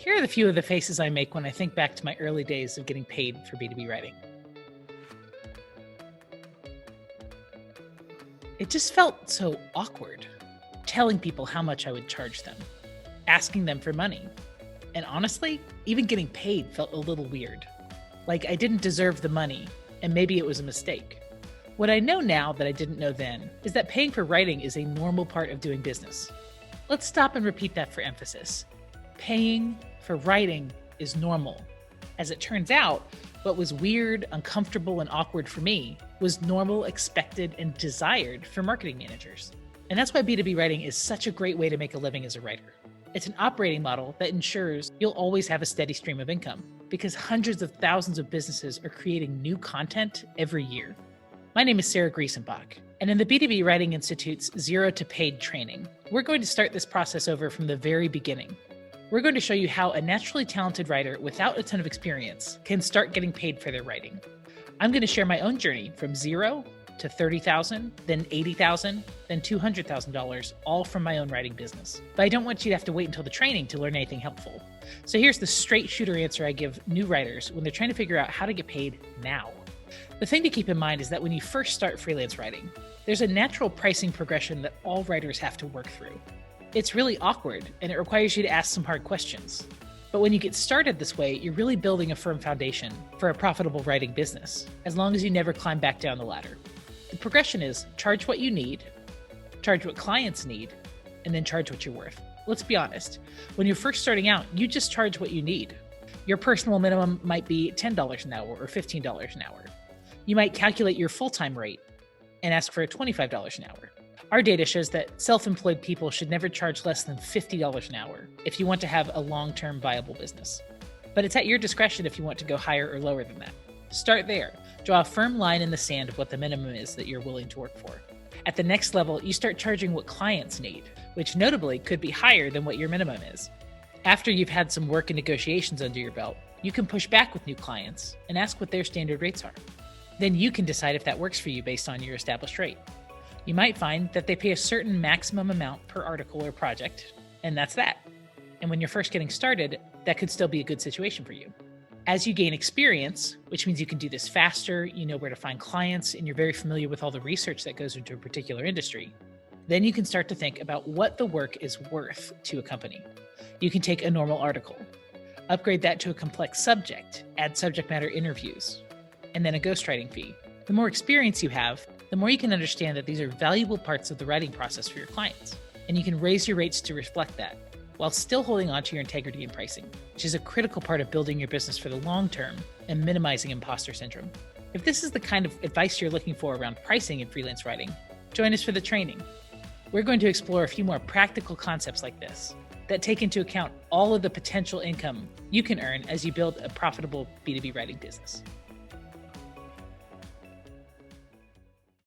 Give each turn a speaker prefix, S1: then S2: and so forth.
S1: Here are the few of the faces I make when I think back to my early days of getting paid for B2B writing. It just felt so awkward, telling people how much I would charge them, asking them for money. And honestly, even getting paid felt a little weird. Like I didn't deserve the money, and maybe it was a mistake. What I know now that I didn't know then is that paying for writing is a normal part of doing business. Let's stop and repeat that for emphasis. Paying for writing is normal. As it turns out, what was weird, uncomfortable, and awkward for me was normal, expected, and desired for marketing managers. And that's why B2B writing is such a great way to make a living as a writer. It's an operating model that ensures you'll always have a steady stream of income because hundreds of thousands of businesses are creating new content every year. My name is Sarah Griesenbach, and in the B2B Writing Institute's Zero to Paid training, we're going to start this process over from the very beginning. We're going to show you how a naturally talented writer without a ton of experience can start getting paid for their writing. I'm going to share my own journey from zero to $30,000, then $80,000, then $200,000, all from my own writing business. But I don't want you to have to wait until the training to learn anything helpful. So here's the straight shooter answer I give new writers when they're trying to figure out how to get paid now. The thing to keep in mind is that when you first start freelance writing, there's a natural pricing progression that all writers have to work through. It's really awkward, and it requires you to ask some hard questions. But when you get started this way, you're really building a firm foundation for a profitable writing business, as long as you never climb back down the ladder. The progression is charge what you need, charge what clients need, and then charge what you're worth. Let's be honest. When you're first starting out, you just charge what you need. Your personal minimum might be $10 an hour or $15 an hour. You might calculate your full-time rate and ask for $25 an hour. Our data shows that self-employed people should never charge less than $50 an hour if you want to have a long-term viable business. But it's at your discretion if you want to go higher or lower than that. Start there. Draw a firm line in the sand of what the minimum is that you're willing to work for. At the next level, you start charging what clients need, which notably could be higher than what your minimum is. After you've had some work and negotiations under your belt, you can push back with new clients and ask what their standard rates are. Then you can decide if that works for you based on your established rate. You might find that they pay a certain maximum amount per article or project, and that's that. And when you're first getting started, that could still be a good situation for you. As you gain experience, which means you can do this faster, you know where to find clients, and you're very familiar with all the research that goes into a particular industry, then you can start to think about what the work is worth to a company. You can take a normal article, upgrade that to a complex subject, add subject matter interviews, and then a ghostwriting fee. The more experience you have, the more you can understand that these are valuable parts of the writing process for your clients, and you can raise your rates to reflect that, while still holding on to your integrity in pricing, which is a critical part of building your business for the long term and minimizing imposter syndrome. If this is the kind of advice you're looking for around pricing in freelance writing, join us for the training. We're going to explore a few more practical concepts like this that take into account all of the potential income you can earn as you build a profitable B2B writing business.